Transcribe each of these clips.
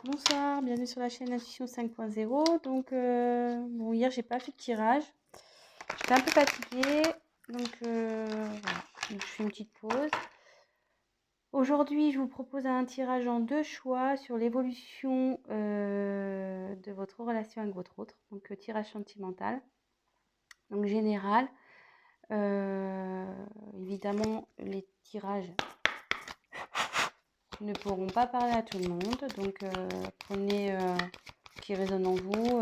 Bonsoir, bienvenue sur la chaîne Intuition 5.0. Donc, bon, hier, j'ai pas fait de tirage. J'étais un peu fatiguée, donc voilà. Donc, je fais une petite pause. Aujourd'hui, je vous propose un tirage en 2 choix sur l'évolution de votre relation avec votre autre. Donc, tirage sentimental. Donc, général. Évidemment, les tirages ne pourront pas parler à tout le monde. Donc, prenez ce qui résonne en vous.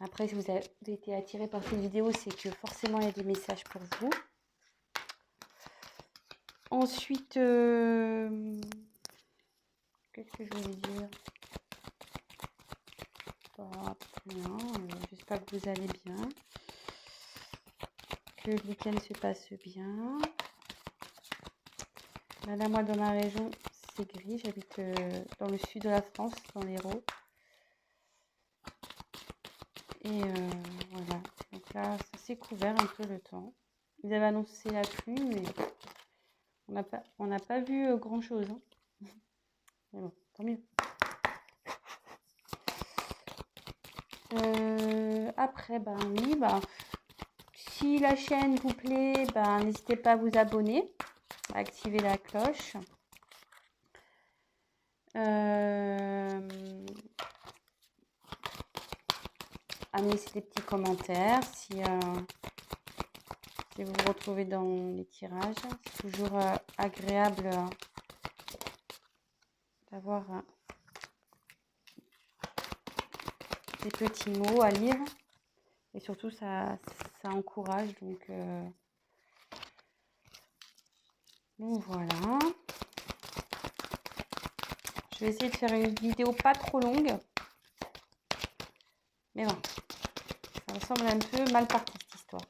Après, si vous avez été attiré par cette vidéo, c'est que forcément, il y a des messages pour vous. Ensuite, qu'est-ce que je voulais dire? Pas rien. J'espère que vous allez bien. Que le week-end se passe bien. Là, moi, dans ma région, c'est gris. J'habite dans le sud de la France, dans l'Hérault. Et voilà. Donc là, ça s'est couvert un peu le temps. Ils avaient annoncé la pluie, mais on n'a pas vu grand-chose. Hein. Mais bon, tant mieux. Après, ben oui, si la chaîne vous plaît, n'hésitez pas à vous abonner, à activer la cloche. À me laisser des petits commentaires si vous vous retrouvez dans les tirages. C'est toujours agréable d'avoir des petits mots à lire. Et surtout, ça encourage. Donc voilà. Je vais essayer de faire une vidéo pas trop longue. Mais bon, ça me semble un peu mal parti cette histoire.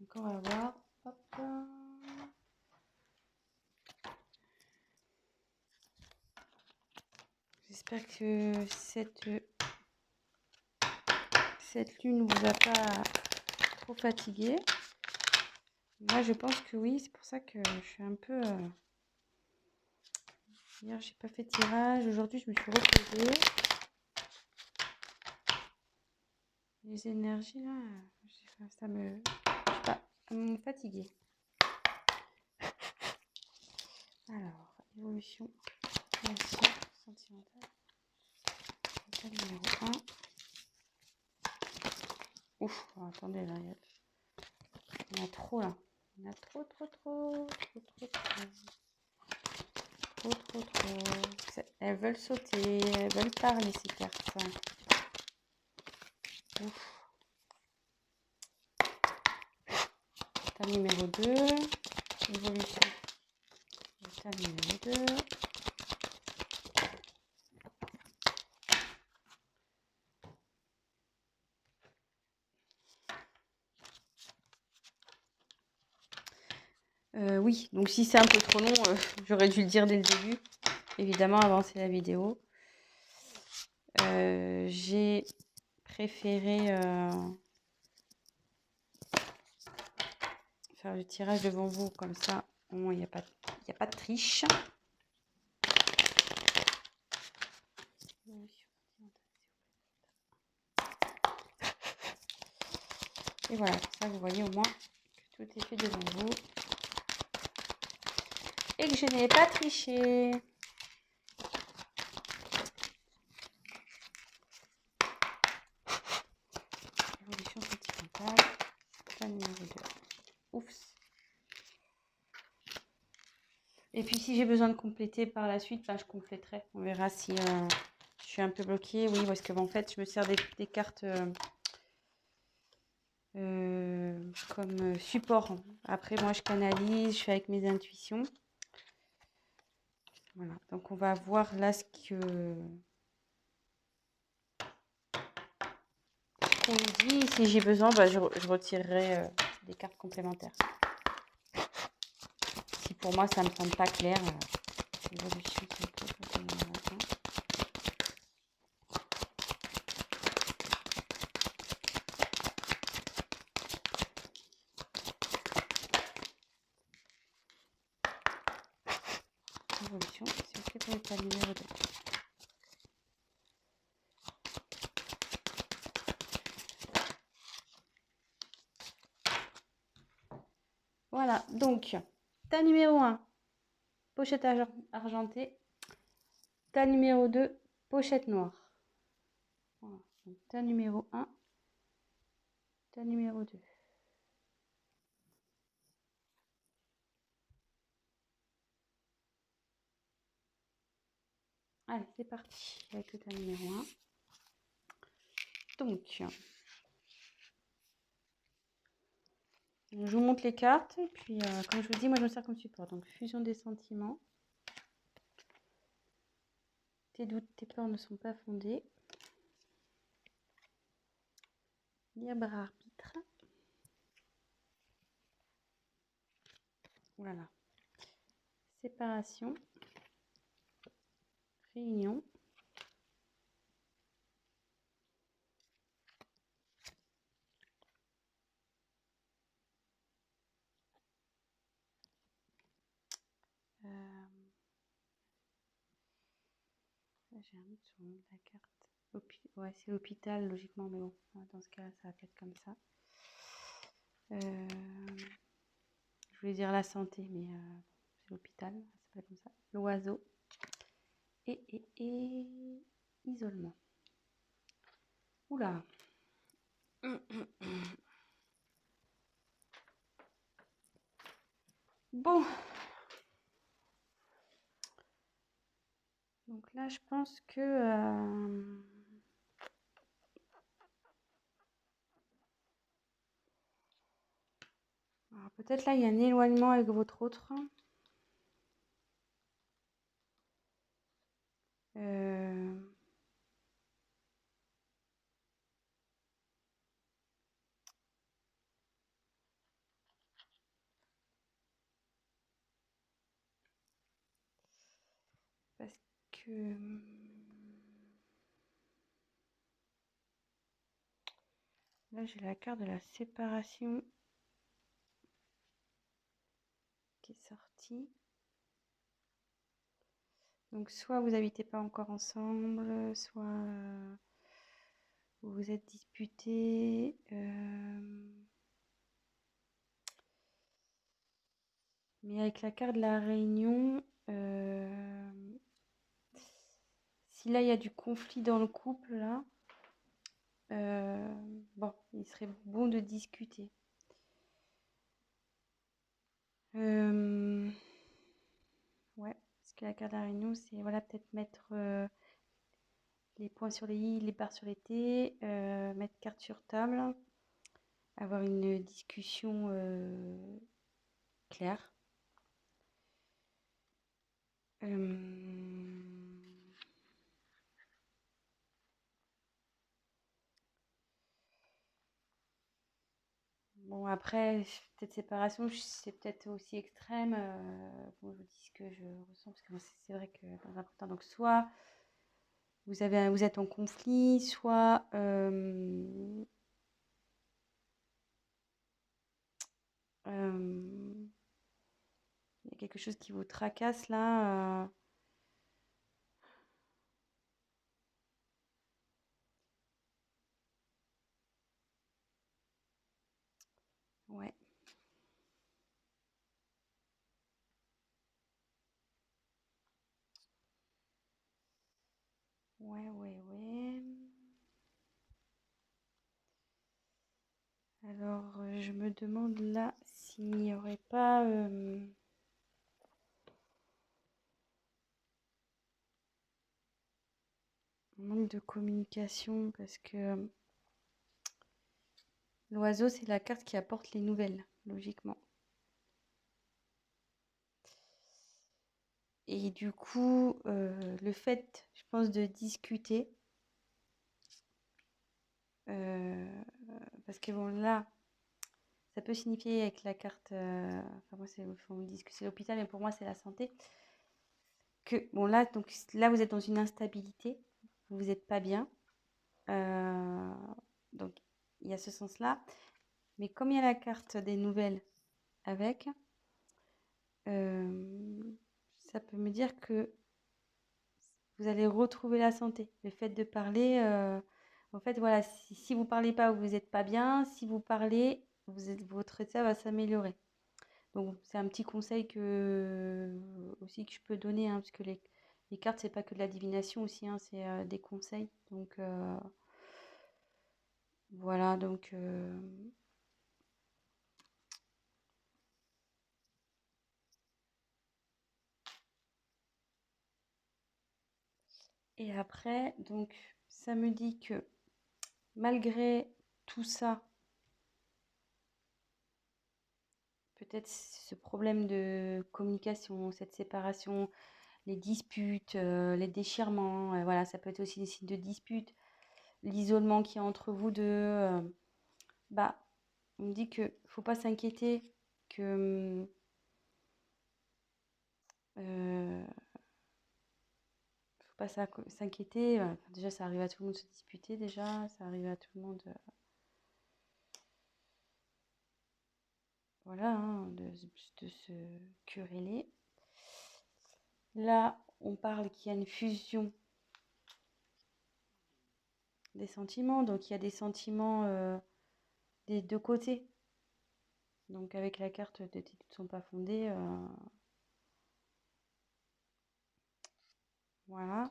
Donc on va voir. Hop. J'espère que cette lune ne vous a pas trop fatigué. Moi, je pense que oui. C'est pour ça que je suis un peu... Hier, j'ai pas fait de tirage. Aujourd'hui, je me suis reposée. Les énergies, là, ça me... me fatiguer. Alors, évolution relation sentimentale. Numéro 1. Ouf, oh, attendez, là, il y en a trop, là. Il y en a trop. Elles veulent sauter, elles veulent parler, ces cartes. Ouf. État numéro 2. Évolution. État numéro 2. Oui, donc si c'est un peu trop long, j'aurais dû le dire dès le début. Évidemment, avancer la vidéo. J'ai préféré faire le tirage devant vous, comme ça, au moins il n'y a pas de triche. Et voilà, comme ça vous voyez au moins que tout est fait devant vous. Et que je n'ai pas triché. Évolution sentimentale. Plan numéro 2. Ouf. Et puis si j'ai besoin de compléter par la suite, je compléterai. On verra si je suis un peu bloquée. Oui, parce que en fait, je me sers des cartes comme support. Après, moi, je canalise, je fais avec mes intuitions. Voilà, donc on va voir là ce qu'on me dit. Si j'ai besoin, je retirerai des cartes complémentaires. Si pour moi, ça ne me semble pas clair, l'évolution évolution, c'est quel est ta numéro 2? Voilà, donc, ta numéro 1, pochette argentée. Ta numéro 2, pochette noire. Voilà, donc ta numéro 1, ta numéro 2. Allez, c'est parti avec le tas numéro 1. Donc, je vous montre les cartes. Et puis, comme je vous dis, moi, je me sers comme support. Donc, fusion des sentiments. Tes doutes, tes peurs ne sont pas fondés. Libre arbitre. Voilà. Séparation. Réunion. J'ai un doute sur le nom de la carte. Ouais, c'est l'hôpital, logiquement, mais bon, dans ce cas, ça va peut être comme ça. Je voulais dire la santé, mais c'est l'hôpital, ça s'appelle comme ça. L'oiseau. Et isolement. Oula. Bon. Donc là, je pense que... alors peut-être là, il y a un éloignement avec votre autre. Parce que... là, j'ai la carte de la séparation qui est sortie. Donc, soit vous n'habitez pas encore ensemble, soit vous vous êtes disputés. Mais avec la carte de la réunion, si là, il y a du conflit dans le couple, là, bon, il serait bon de discuter. Ouais, parce que la carte de la réunion, c'est voilà, peut-être mettre les points sur les i, les barres sur les t, mettre carte sur table, avoir une discussion claire. Bon, après, peut-être séparation, c'est peut-être aussi extrême. Bon, je vous dis ce que je ressens, parce que moi, c'est vrai que dans un temps, donc soit vous êtes en conflit, soit il y a quelque chose qui vous tracasse là. Ouais. Ouais. Alors, je me demande là s'il n'y aurait pas un manque de communication, parce que l'oiseau, c'est la carte qui apporte les nouvelles, logiquement. Et du coup, le fait, je pense, de discuter, parce que bon, là, ça peut signifier avec la carte, enfin moi, on me dit que c'est l'hôpital, mais pour moi, c'est la santé, que bon, là, donc, là, vous êtes dans une instabilité, vous n'êtes pas bien, donc il y a ce sens-là, mais comme il y a la carte des nouvelles avec, ça peut me dire que vous allez retrouver la santé. Le fait de parler, en fait, voilà, si vous parlez pas, vous n'êtes pas bien. Si vous parlez, votre état va s'améliorer. Donc, c'est un petit conseil aussi que je peux donner, hein, parce que les cartes, c'est pas que de la divination aussi, hein, c'est des conseils. Donc, voilà, donc... Et après, donc, ça me dit que malgré tout ça, peut-être ce problème de communication, cette séparation, les disputes, les déchirements, voilà, ça peut être aussi des signes de dispute, l'isolement qu'il y a entre vous deux. Bah, on me dit que faut pas s'inquiéter, que faut pas s'inquiéter. Déjà, ça arrive à tout le monde de se disputer, déjà, ça arrive à tout le monde, voilà, hein, de se quereller. Là, on parle qu'il y a une fusion des sentiments, donc il y a des sentiments des deux côtés. Donc avec la carte de titres ne sont pas fondés, voilà.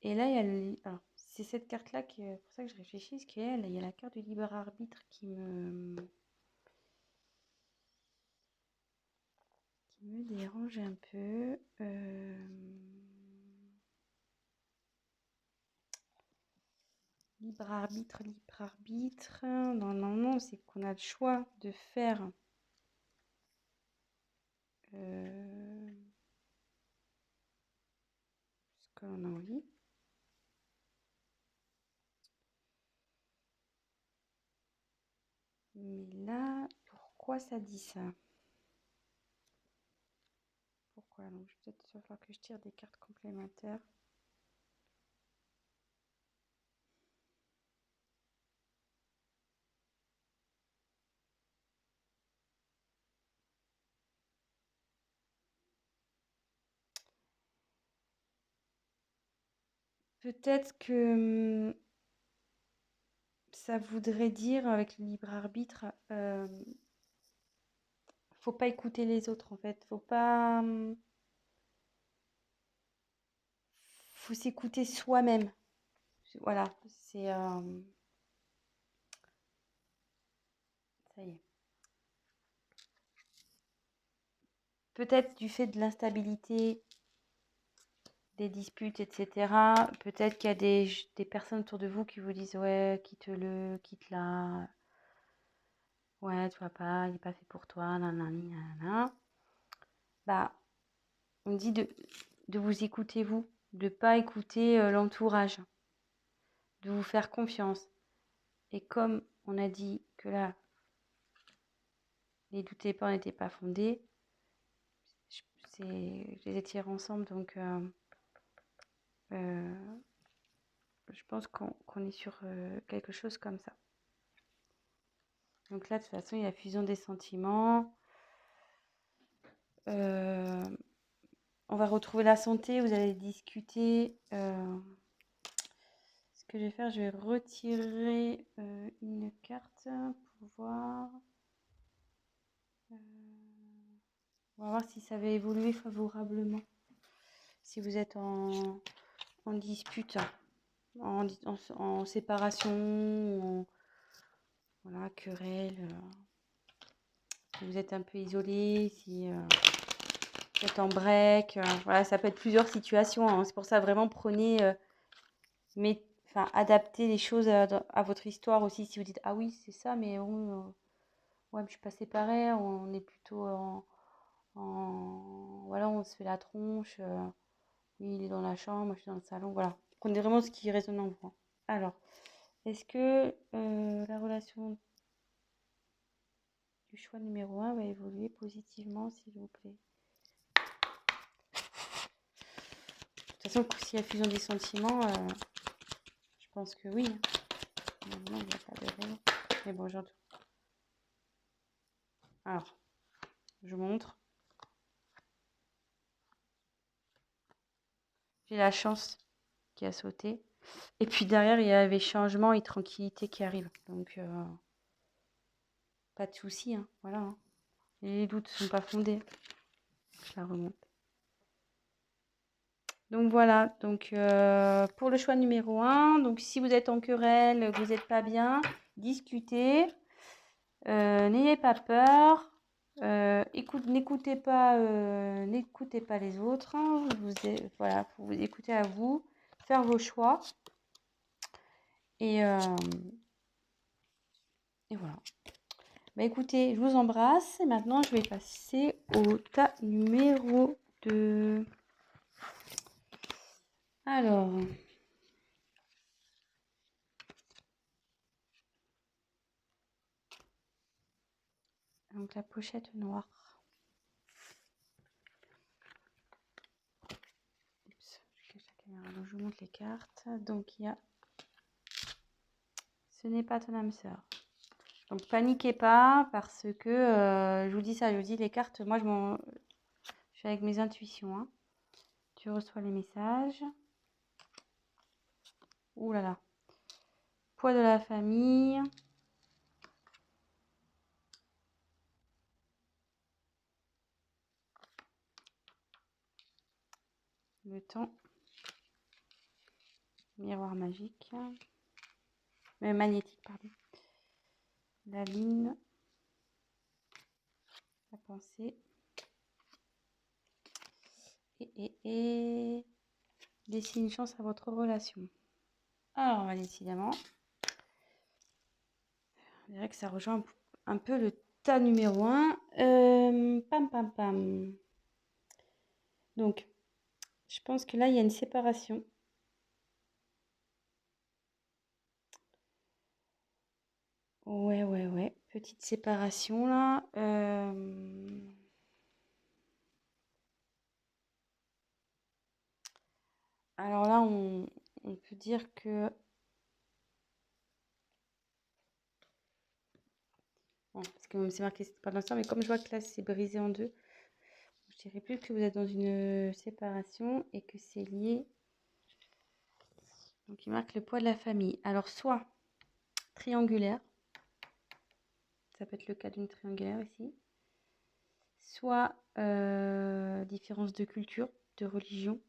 Et là, il y a alors, c'est cette carte-là qui est pour ça que je réfléchis, parce qu'il y a la carte du libre arbitre qui me dérange un peu. Libre arbitre, libre arbitre. Non, c'est qu'on a le choix de faire ce qu'on a envie. Mais là, pourquoi ça dit ça? Pourquoi? Donc, peut-être il va falloir que je tire des cartes complémentaires. Peut-être que ça voudrait dire, avec le libre arbitre, faut pas écouter les autres en fait. Faut s'écouter soi-même. Voilà, c'est ça y est. Peut-être du fait de l'instabilité, des disputes, etc. Peut-être qu'il y a des personnes autour de vous qui vous disent ouais, quitte-le, quitte-la. Ouais, tu vois pas, il n'est pas fait pour toi, nanani, nanana. Bah, on dit de vous écouter vous, de pas écouter l'entourage, de vous faire confiance. Et comme on a dit que là, les doutes et peurs n'étaient pas fondés, je les ai tirés ensemble, donc je pense qu'on est sur quelque chose comme ça. Donc là, de toute façon, il y a fusion des sentiments. On va retrouver la santé, vous allez discuter. Ce que je vais faire, je vais retirer une carte pour voir. On va voir si ça va évoluer favorablement. Si vous êtes en dispute, en séparation, voilà, querelle, si vous êtes un peu isolé, si vous êtes en break, voilà, ça peut être plusieurs situations, hein. C'est pour ça, vraiment, prenez, adaptez les choses à votre histoire aussi. Si vous dites, ah oui, c'est ça, mais bon, ouais, mais je suis pas séparée, on est plutôt voilà, on se fait la tronche. Lui, il est dans la chambre, moi je suis dans le salon. Voilà. Prenez vraiment ce qui résonne en vous. Alors, est-ce que la relation du choix numéro 1 va évoluer positivement, s'il vous plaît? De toute façon, s'il y a fusion des sentiments, je pense que oui. Maintenant, il n'y a pas de raison. Mais bon, j'entends. Alors, je montre. J'ai la chance qui a sauté. Et puis derrière, il y avait changement et tranquillité qui arrive. Donc, pas de souci, hein. Voilà, hein. Et les doutes ne sont pas fondés. Je la remonte. Donc voilà, donc pour le choix numéro 1, donc si vous êtes en querelle, que vous n'êtes pas bien, discutez, n'ayez pas peur, n'écoutez pas les autres, hein. Voilà, faut vous écouter à vous, faire vos choix et voilà. Bah écoutez, je vous embrasse et maintenant je vais passer au tas numéro 2. Alors, donc la pochette noire. Oups, je cache la caméra. Donc je vous montre les cartes. Donc il y a ce n'est pas ton âme sœur. Donc paniquez pas parce que je vous dis ça, je vous dis les cartes, moi je suis avec mes intuitions, hein. Tu reçois les messages. Ouh là là. Poids de la famille. Le temps. Miroir magique. Magnétique, pardon. La lune. La pensée. Et laissez une chance à votre relation. Alors, décidément, on dirait que ça rejoint un peu le tas numéro 1. Pam, pam, pam. Donc, je pense que là, il y a une séparation. Ouais. Petite séparation, là. Alors là, on peut dire que... Bon, parce que c'est marqué c'est pas l'instant, mais comme je vois que là, c'est brisé en deux, je dirais plus que vous êtes dans une séparation et que c'est lié. Donc, il marque le poids de la famille. Alors, soit triangulaire, ça peut être le cas d'une triangulaire ici, soit différence de culture, de religion.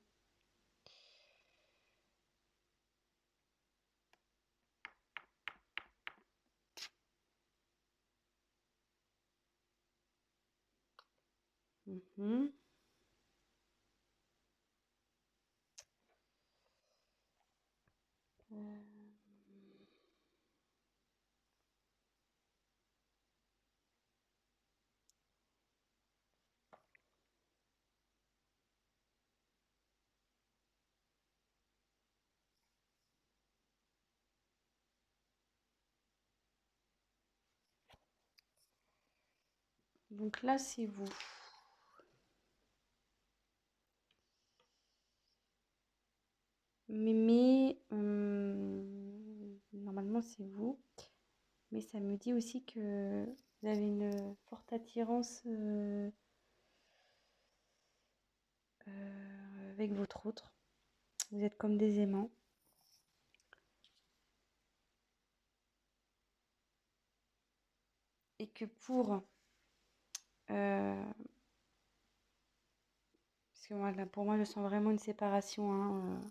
Donc là, c'est vous. Mais normalement, c'est vous. Mais ça me dit aussi que vous avez une forte attirance avec votre autre. Vous êtes comme des aimants. Et que parce que moi, là, pour moi, je sens vraiment une séparation, hein,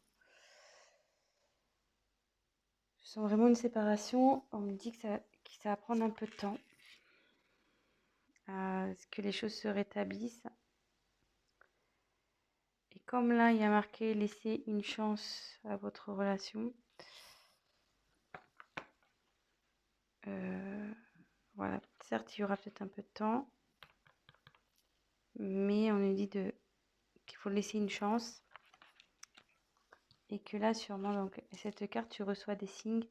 je sens vraiment une séparation. On me dit que ça va prendre un peu de temps à ce que les choses se rétablissent. Et comme là, il y a marqué laisser une chance à votre relation. Voilà, certes, il y aura peut-être un peu de temps, mais on nous dit qu'il faut laisser une chance. Et que là, sûrement, donc, cette carte, tu reçois des signes.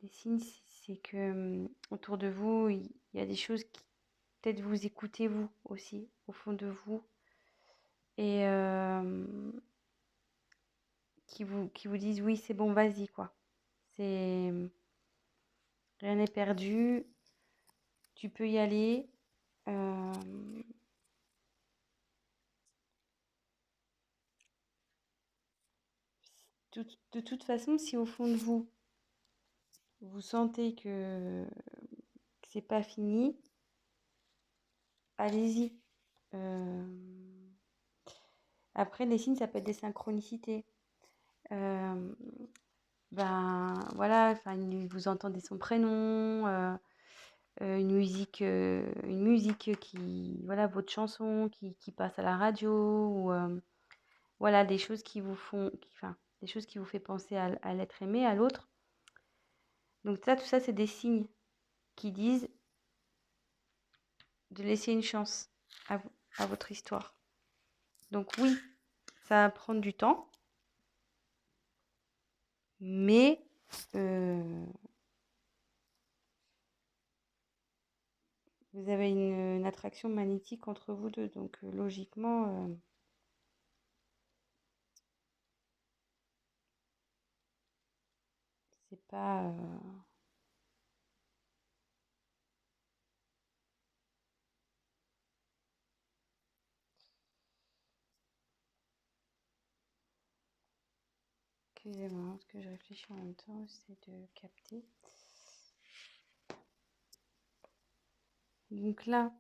Les signes, c'est que autour de vous, il y a des choses qui peut-être vous écoutez vous aussi, au fond de vous. Et qui vous disent oui, c'est bon, vas-y, quoi. Rien n'est perdu, tu peux y aller. de toute façon, si au fond de vous, vous sentez que c'est pas fini, allez-y. Après, les signes, ça peut être des synchronicités. Euh, Ben voilà, enfin, vous entendez son prénom, une musique qui, voilà, votre chanson qui passe à la radio, ou voilà, des choses qui vous font, enfin, des choses qui vous fait penser à l'être aimé, à l'autre. Donc ça, tout ça, c'est des signes qui disent de laisser une chance à votre histoire. Donc oui, ça va prendre du temps, mais vous avez une attraction magnétique entre vous deux. Donc logiquement, c'est pas... Excusez-moi, parce que je réfléchis en même temps, j'essaie de capter. Donc là,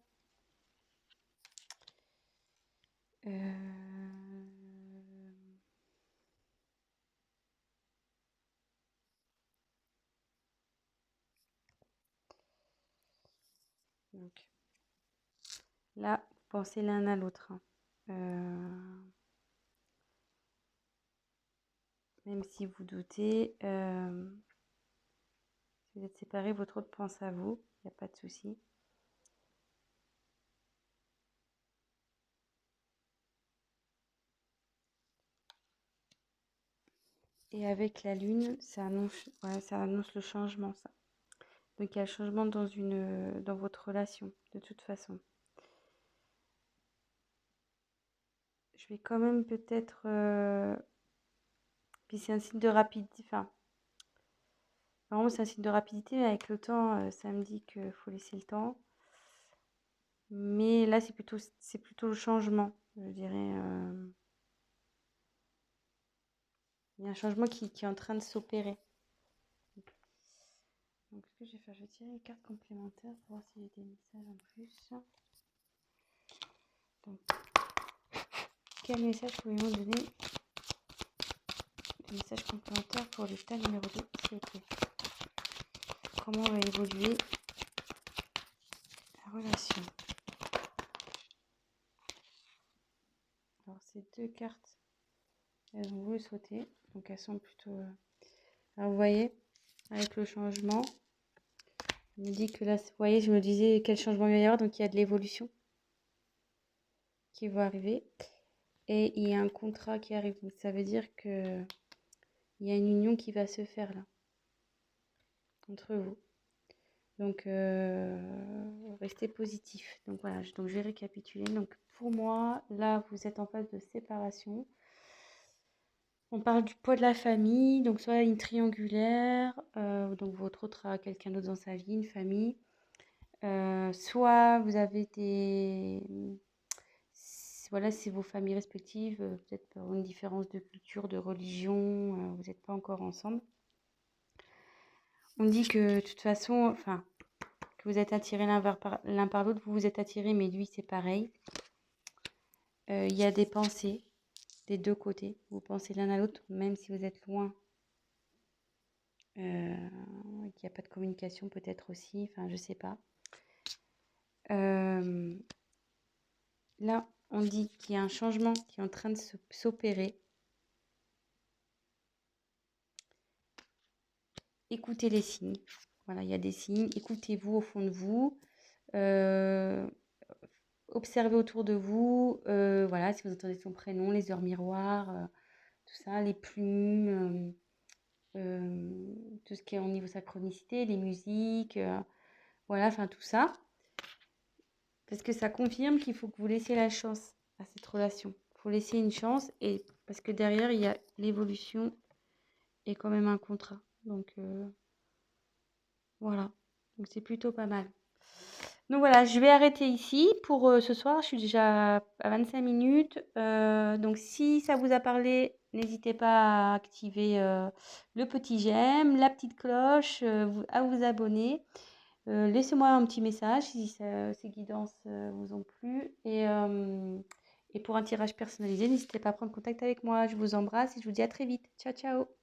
donc là, vous pensez l'un à l'autre, hein. Même si vous doutez, si vous êtes séparés, votre autre pense à vous, il n'y a pas de souci. Et avec la lune, ça annonce le changement, ça. Donc il y a le changement dans votre relation, de toute façon. Je vais quand même peut-être... puis c'est un signe de rapidité, enfin, vraiment c'est un signe de rapidité, mais avec le temps, ça me dit qu'il faut laisser le temps. Mais là, c'est plutôt le changement, je dirais. Il y a un changement qui est en train de s'opérer. Donc, ce que je vais faire, je vais tirer une carte complémentaire pour voir s'il y a des messages en plus. Donc, quel message pouvez-vous donner? Des messages complémentaires pour l'état numéro 2, s'il vous plaît. Comment va évoluer la relation? Alors, ces deux cartes, elles ont voulu sauter. Donc, elles sont plutôt... Alors, vous voyez, avec le changement, je me dis que là, vous voyez, je me disais quel changement il va y avoir. Donc, il y a de l'évolution qui va arriver. Et il y a un contrat qui arrive. Donc, ça veut dire que il y a une union qui va se faire là, entre vous. Donc, restez positif. Donc, voilà, donc, je vais récapituler. Donc, pour moi, là, vous êtes en phase de séparation. On parle du poids de la famille, donc soit une triangulaire, donc votre autre a quelqu'un d'autre dans sa vie, une famille. Soit vous avez voilà, c'est vos familles respectives, peut-être pour une différence de culture, de religion, vous n'êtes pas encore ensemble. On dit que de toute façon, enfin, que vous êtes attirés l'un par l'autre, vous vous êtes attirés, mais lui c'est pareil. Il y a des pensées des deux côtés, vous pensez l'un à l'autre, même si vous êtes loin. Il n'y a pas de communication peut-être aussi, enfin je sais pas. Là, on dit qu'il y a un changement qui est en train de s'opérer. Écoutez les signes. Voilà, il y a des signes. Écoutez-vous au fond de vous. Observez autour de vous. Voilà, si vous entendez son prénom, les heures miroirs, tout ça, les plumes, tout ce qui est au niveau synchronicité, les musiques, voilà, enfin tout ça. Parce que ça confirme qu'il faut que vous laissiez la chance à cette relation. Il faut laisser une chance, et parce que derrière, il y a l'évolution et quand même un contrat. Donc voilà, donc c'est plutôt pas mal. Donc voilà, je vais arrêter ici pour ce soir. Je suis déjà à 25 minutes. Donc si ça vous a parlé, n'hésitez pas à activer le petit j'aime, la petite cloche, à vous abonner. Laissez-moi un petit message si ces guidances vous ont plu. Et pour un tirage personnalisé, n'hésitez pas à prendre contact avec moi. Je vous embrasse et je vous dis à très vite. Ciao, ciao!